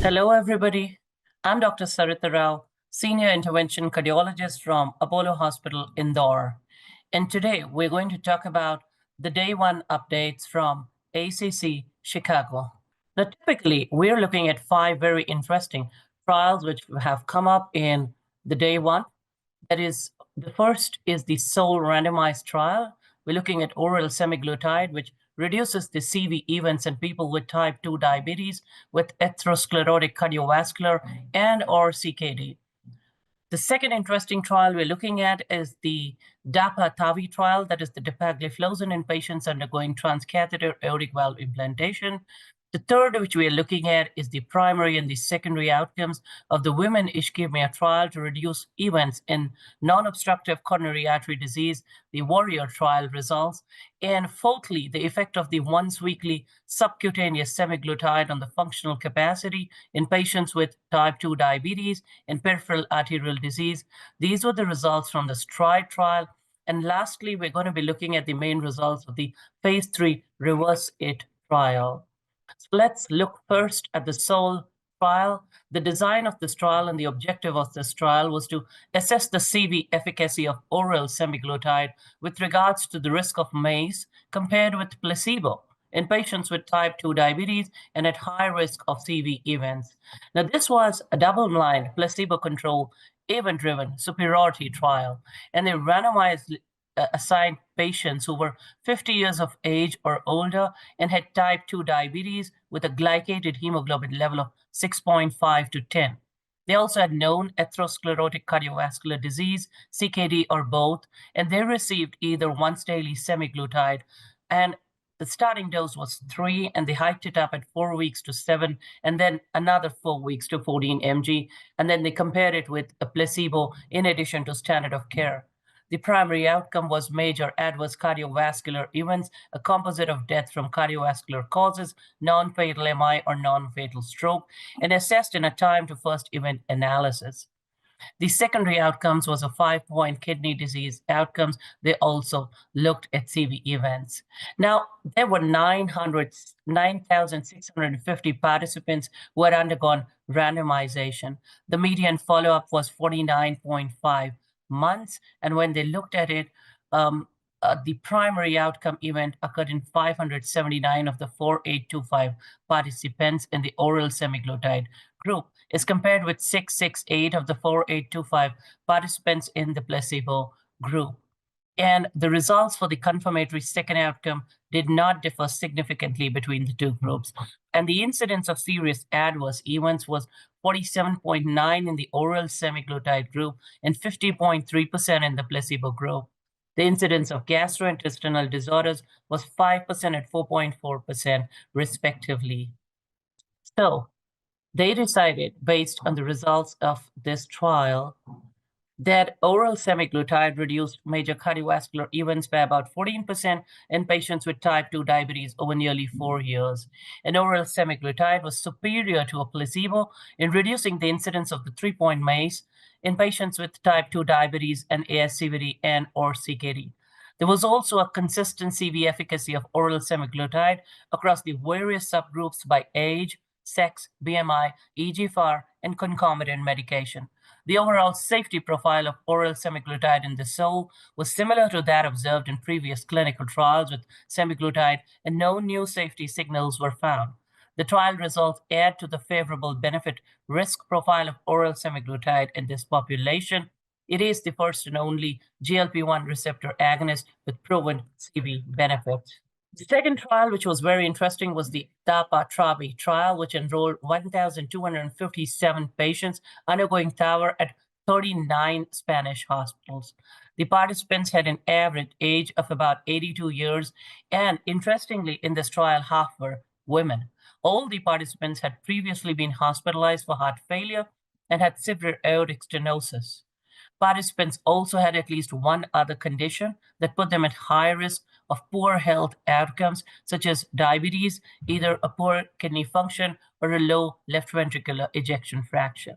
Hello, everybody. I'm Dr. Sarita Rao, Senior Intervention Cardiologist from Apollo Hospital, Indore. And today we're going to talk about the day one updates from ACC Chicago. Now, typically, we're looking at five very interesting trials which have come up in the day one. That is, the first is the sole randomized trial. We're looking at oral semaglutide, which reduces the CV events in people with type 2 diabetes with atherosclerotic cardiovascular and or CKD. The second interesting trial we're looking at is the DAPA-TAVI trial, that is the dapagliflozin in patients undergoing transcatheter aortic valve implantation. The third, which we are looking at, is the primary and the secondary outcomes of the women ischemia trial to reduce events in non-obstructive coronary artery disease, the warrior trial results. And fourthly, the effect of the once-weekly subcutaneous semaglutide on the functional capacity in patients with type 2 diabetes and peripheral arterial disease. These were the results from the STRIDE trial. And lastly, we're going to be looking at the main results of the phase 3 REVERSE-IT trial. So let's look first at the SOUL trial. The design of this trial and the objective of this trial was to assess the CV efficacy of oral semaglutide with regards to the risk of MACE compared with placebo in patients with type 2 diabetes and at high risk of CV events. Now, this was a double-blind, placebo-controlled, event-driven superiority trial, and they randomized assigned patients who were 50 years of age or older and had type 2 diabetes with a glycated hemoglobin level of 6.5 to 10. They also had known atherosclerotic cardiovascular disease, CKD, or both, and they received either once daily semaglutide, and the starting dose was 3, and they hiked it up at 4 weeks to 7, and then another 4 weeks to 14 mg, and then they compared it with a placebo in addition to standard of care. The primary outcome was major adverse cardiovascular events, a composite of death from cardiovascular causes, non-fatal MI or non-fatal stroke, and assessed in a time to first event analysis. The secondary outcomes was a 5-point kidney disease outcomes. They also looked at CV events. Now, there were 9,650 participants who had undergone randomization. The median follow-up was 49.5 months. And when they looked at it, the primary outcome event occurred in 579 of the 4,825 participants in the oral semaglutide group, is compared with 668 of the 4,825 participants in the placebo group. And the results for the confirmatory second outcome did not differ significantly between the two groups. And the incidence of serious adverse events was 47.9 in the oral semaglutide group and 50.3% in the placebo group. The incidence of gastrointestinal disorders was 5% and 4.4% respectively. So they decided, based on the results of this trial, that oral semaglutide reduced major cardiovascular events by about 14% in patients with type 2 diabetes over nearly 4 years. And oral semaglutide was superior to a placebo in reducing the incidence of the 3-point MACE in patients with type 2 diabetes and ASCVD and or CKD. There was also a consistent CV efficacy of oral semaglutide across the various subgroups by age, sex, BMI, eGFR, and concomitant medication. The overall safety profile of oral semaglutide in the SOUL was similar to that observed in previous clinical trials with semaglutide, and no new safety signals were found. The trial results add to the favorable benefit-risk profile of oral semaglutide in this population. It is the first and only GLP-1 receptor agonist with proven CV benefit. The second trial, which was very interesting, was the DAPA-TAVI trial, which enrolled 1,257 patients undergoing TAVR at 39 Spanish hospitals. The participants had an average age of about 82 years, and interestingly, in this trial, half were women. All the participants had previously been hospitalized for heart failure and had severe aortic stenosis. Participants also had at least one other condition that put them at high risk of poor health outcomes, such as diabetes, either a poor kidney function or a low left ventricular ejection fraction.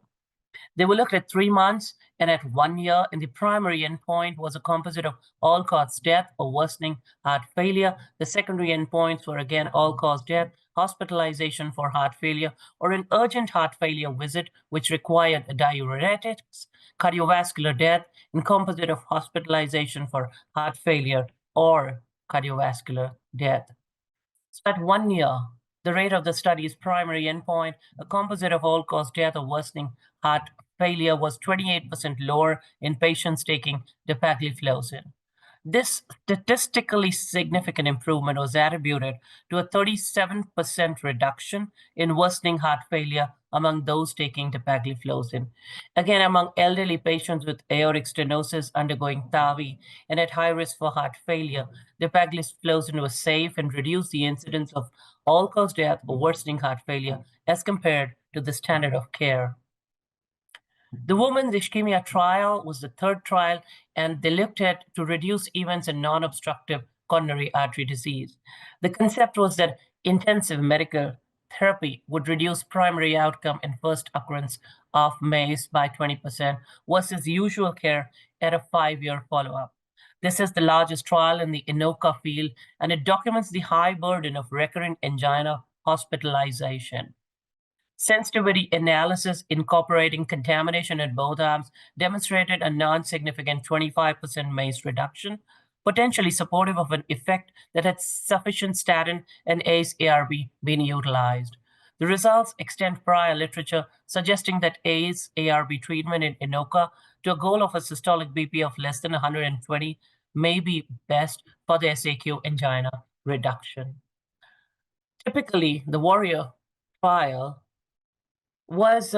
They were looked at 3 months and at 1 year, and the primary endpoint was a composite of all-cause death or worsening heart failure. The secondary endpoints were again all-cause death, hospitalization for heart failure, or an urgent heart failure visit which required diuretics, cardiovascular death, and composite of hospitalization for heart failure or cardiovascular death. So at 1 year, the rate of the study's primary endpoint, a composite of all-cause death or worsening heart failure, was 28% lower in patients taking dapagliflozin. This statistically significant improvement was attributed to a 37% reduction in worsening heart failure among those taking dapagliflozin. Again, among elderly patients with aortic stenosis undergoing TAVI and at high risk for heart failure, dapagliflozin was safe and reduced the incidence of all-cause death or worsening heart failure as compared to the standard of care. The women's ischemia trial was the third trial, and they looked at to reduce events in non-obstructive coronary artery disease. The concept was that intensive medical therapy would reduce primary outcome in first occurrence of MACE by 20% versus usual care at a 5-year follow-up. This is the largest trial in the INOCA field, and it documents the high burden of recurrent angina hospitalization. Sensitivity analysis incorporating contamination at both arms demonstrated a non-significant 25% MACE reduction, potentially supportive of an effect that had sufficient statin and ACE-ARB being utilized. The results extend prior literature suggesting that ACE-ARB treatment in INOCA to a goal of a systolic BP of less than 120 may be best for the SAQ angina reduction. Typically, the Warrior trial was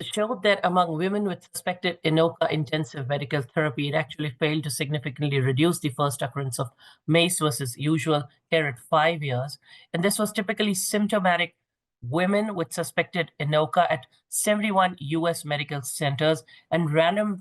showed that among women with suspected INOCA intensive medical therapy, it actually failed to significantly reduce the first occurrence of MACE versus usual care at 5 years. And this was typically symptomatic women with suspected INOCA at 71 US medical centers and randomly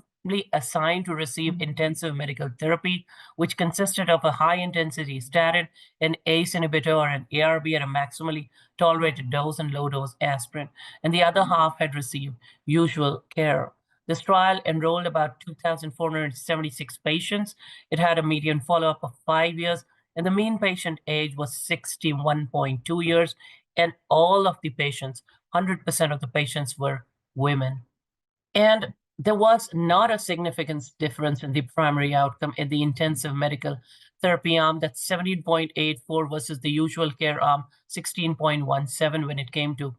assigned to receive intensive medical therapy, which consisted of a high intensity statin, an ACE inhibitor, or an ARB at a maximally tolerated dose and low dose aspirin, and the other half had received usual care. This trial enrolled about 2,476 patients. It had a median follow-up of 5 years, and the mean patient age was 61.2 years, and all of the patients, 100% of the patients were women. And there was not a significant difference in the primary outcome in the intensive medical therapy arm. That's 17.84 versus the usual care arm, 16.17 when it came to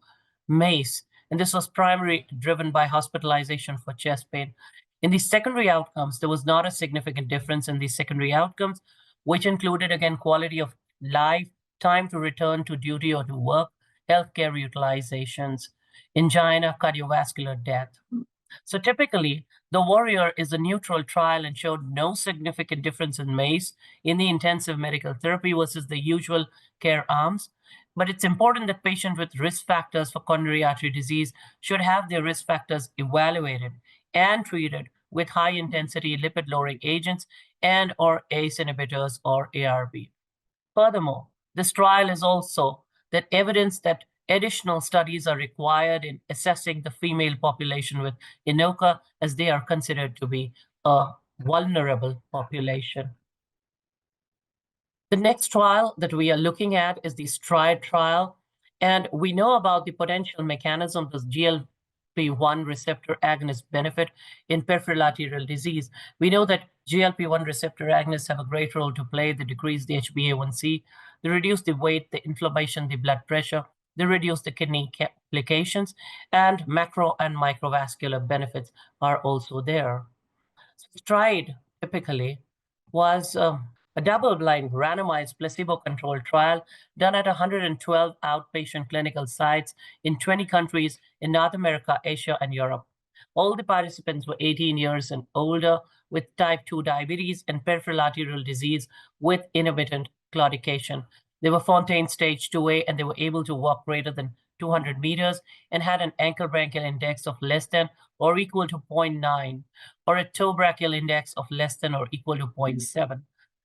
MACE. And this was primarily driven by hospitalization for chest pain. In the secondary outcomes, there was not a significant difference in the secondary outcomes, which included, again, quality of life, time to return to duty or to work, healthcare utilizations, angina, cardiovascular death. So typically, the Warrior is a neutral trial and showed no significant difference in MACE in the intensive medical therapy versus the usual care arms. But it's important that patients with risk factors for coronary artery disease should have their risk factors evaluated and treated with high-intensity lipid-lowering agents and or ACE inhibitors or ARB. Furthermore, this trial is also that evidence that additional studies are required in assessing the female population with INOCA, as they are considered to be a vulnerable population. The next trial that we are looking at is the STRIDE trial, and we know about the potential mechanism of GLP-1 receptor agonist benefit in peripheral arterial disease. We know that GLP-1 receptor agonists have a great role to play. They decrease the HbA1c, they reduce the weight, the inflammation, the blood pressure, they reduce the kidney complications, and macro and microvascular benefits are also there. STRIDE typically was a double-blind randomized placebo-controlled trial done at 112 outpatient clinical sites in 20 countries in North America, Asia, and Europe. All the participants were 18 years and older with type 2 diabetes and peripheral arterial disease with intermittent claudication. They were Fontaine stage 2A, and they were able to walk greater than 200 meters and had an ankle brachial index of less than or equal to 0.9 or a toe brachial index of less than or equal to 0.7.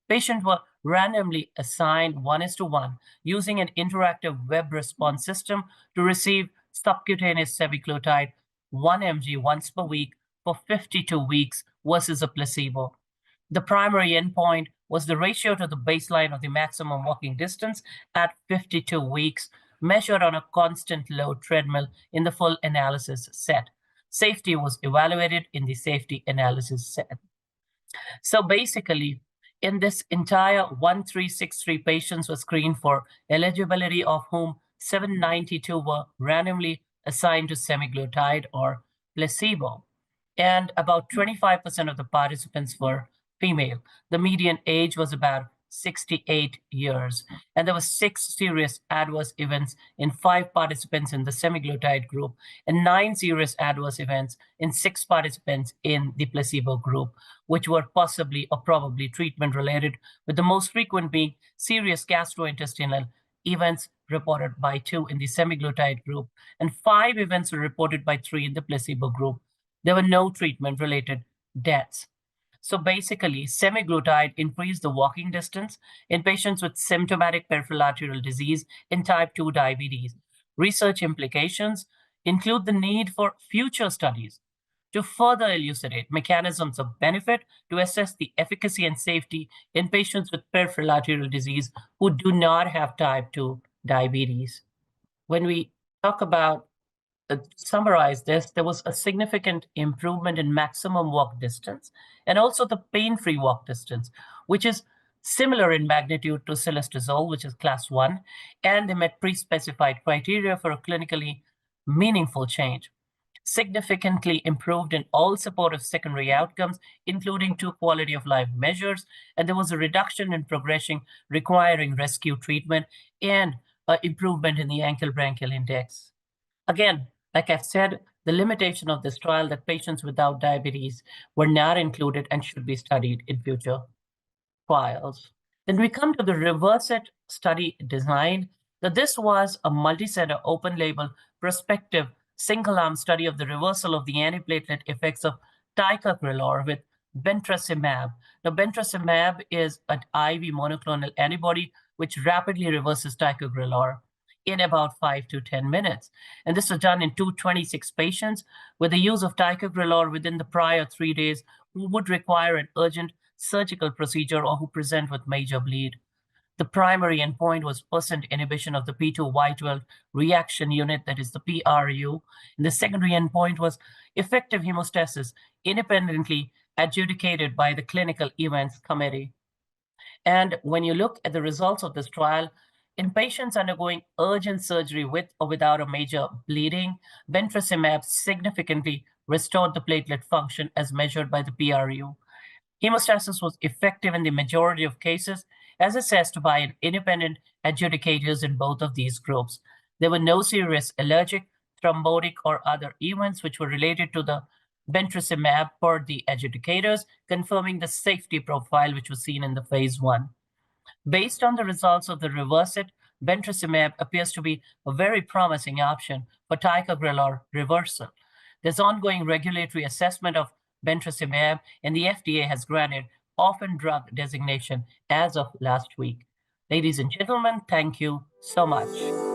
Patients were randomly assigned 1:1 using an interactive web response system to receive subcutaneous semaglutide 1 mg once per week for 52 weeks versus a placebo. The primary endpoint was the ratio to the baseline of the maximum walking distance at 52 weeks, measured on a constant load treadmill in the full analysis set. Safety was evaluated in the safety analysis set. So basically, in this entire 1363 patients were screened for eligibility, of whom 792 were randomly assigned to semaglutide or placebo. And about 25% of the participants were female. The median age was about 68 years. And there were 6 serious adverse events in 5 participants in the semaglutide group and 9 serious adverse events in 6 participants in the placebo group, which were possibly or probably treatment related, with the most frequent being serious gastrointestinal events reported by 2 in the semaglutide group, and 5 events were reported by 3 in the placebo group. There were no treatment related deaths. So basically, semaglutide increased the walking distance in patients with symptomatic peripheral arterial disease and type 2 diabetes. Research implications include the need for future studies to further elucidate mechanisms of benefit to assess the efficacy and safety in patients with peripheral arterial disease who do not have type 2 diabetes. When we talk about summarize this, there was a significant improvement in maximum walk distance and also the pain-free walk distance, which is similar in magnitude to cilostazol, which is class 1, and they met pre-specified criteria for a clinically meaningful change. Significantly improved in all supportive secondary outcomes, including 2 quality of life measures, and there was a reduction in progression requiring rescue treatment and improvement in the ankle branchial index. Again, like I've said, the limitation of this trial that patients without diabetes were not included and should be studied in future trials. Then we come to the REVERSE-IT study design. That this was a multi-center, open-label, prospective, single-arm study of the reversal of the antiplatelet effects of ticagrelor with bentracimab. Now, bentracimab is an IV monoclonal antibody which rapidly reverses ticagrelor in about 5 to 10 minutes. And this was done in 226 patients with the use of ticagrelor within the prior 3 days who would require an urgent surgical procedure or who present with major bleed. The primary endpoint was percent inhibition of the P2Y12 reaction unit, that is the PRU. And the secondary endpoint was effective hemostasis, independently adjudicated by the Clinical Events Committee. And when you look at the results of this trial, in patients undergoing urgent surgery with or without a major bleeding, bentracimab significantly restored the platelet function as measured by the PRU. Hemostasis was effective in the majority of cases, as assessed by an independent adjudicators in both of these groups. There were no serious allergic, thrombotic, or other events which were related to the bentracimab per the adjudicators, confirming the safety profile which was seen in the phase 1. Based on the results of the REVERSE-IT, bentracimab appears to be a very promising option for ticagrelor reversal. There's ongoing regulatory assessment of bentracimab, and the FDA has granted orphan drug designation as of last week. Ladies and gentlemen, thank you so much.